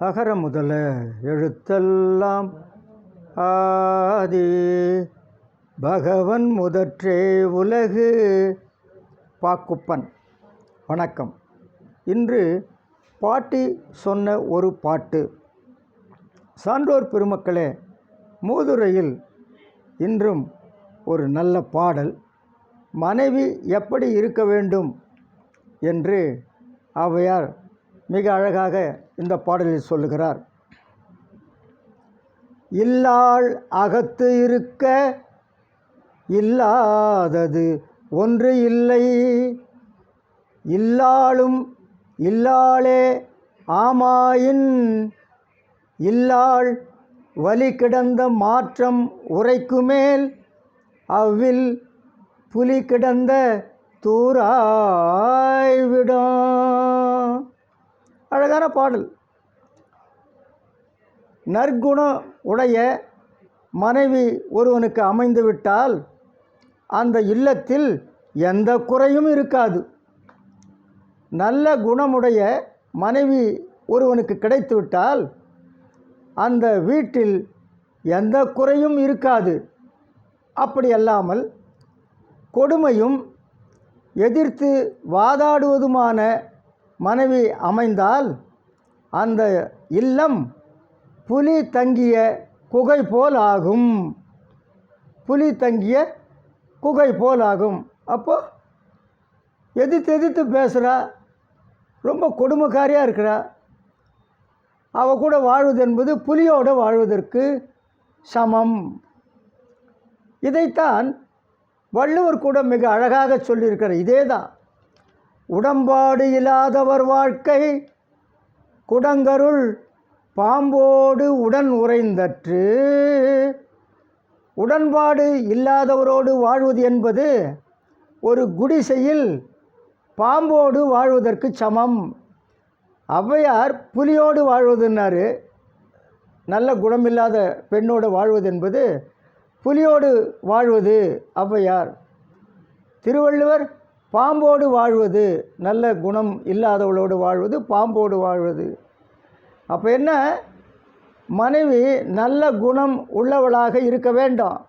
அகர முதல எழுத்தெல்லாம் ஆதி பகவன் முதற்றே உலகு. பாக்குப்பன். வணக்கம். இன்று பாட்டி சொன்ன ஒரு பாட்டு. சான்றோர் பெருமக்களே, மூதுரையில் இன்றும் ஒரு நல்ல பாடல். மனைவி எப்படி இருக்க வேண்டும் என்று ஔவையார் மிக அழகாக இந்த பாடலில் சொல்லுகிறார். இல்லாள் அகத்து இருக்க இல்லாதது ஒன்று இல்லை, இல்லாளும் இல்லாளே ஆமாயின், இல்லாள் வலி கிடந்த மாற்றம் உரைக்குமேல் அவ்வில் புலி கிடந்த தூராய்விடும். அழகான பாடல். நற்குணம் உடைய மனைவி ஒருவனுக்கு அமைந்துவிட்டால் அந்த இல்லத்தில் எந்த குறையும் இருக்காது. நல்ல குணமுடைய மனைவி ஒருவனுக்கு கிடைத்துவிட்டால் அந்த வீட்டில் எந்த குறையும் இருக்காது. அப்படி அல்லாமல் கொடுமையும் எதிர்த்து வாதாடுவதுமான மனைவி அமைந்தால் அந்த இல்லம் புலி தங்கிய குகை போல் ஆகும். புலி தங்கிய குகை போல் ஆகும். அப்போ எதிர்த்து பேசுகிறா, ரொம்ப கொடுமைக்காரியாக இருக்கிறா, அவள் கூட வாழ்வது என்பது புலியோடு வாழ்வதற்கு சமம். இதைத்தான் வள்ளுவர் கூட மிக அழகாக சொல்லியிருக்கிறார். இதே தான். உடம்பாடு இல்லாதவர் வாழ்க்கை குடங்கருள் பாம்போடு உடன் உறைந்தற்று. உடன்பாடு இல்லாதவரோடு வாழ்வது என்பது ஒரு குடிசையில் பாம்போடு வாழ்வதற்கு சமம். ஔவையார் புலியோடு வாழ்வதுன்னாரு. நல்ல குணமில்லாத பெண்ணோடு வாழ்வது என்பது புலியோடு வாழ்வது ஔவையார். திருவள்ளுவர் பாம்போடு வாழ்வது, நல்ல குணம் இல்லாதவளோடு வாழ்வது, பாம்போடு வாழ்வது. அப்போ என்ன, மனைவி நல்ல குணம் உள்ளவளாக இருக்க வேண்டாம்.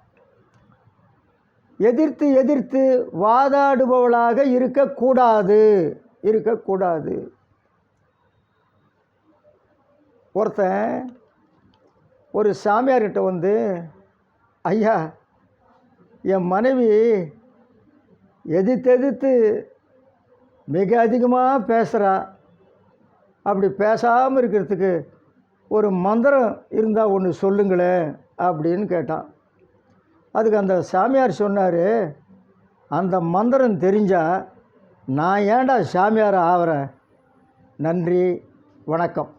எதிர்த்து வாதாடுபவளாக இருக்கக்கூடாது. ஒருத்தன் ஒரு சாமியார்கிட்ட வந்து, ஐயா, என் மனைவி எதிர்த்து மிக அதிகமாக பேசுகிறா, அப்படி பேசாமல் இருக்கிறதுக்கு ஒரு மந்திரம் இருந்தால் ஒன்று சொல்லுங்களேன் அப்படின்னு கேட்டான். அதுக்கு அந்த சாமியார் சொன்னார், அந்த மந்திரம் தெரிஞ்சால் நான் ஏன்டா சாமியார் ஆகிறேன். நன்றி, வணக்கம்.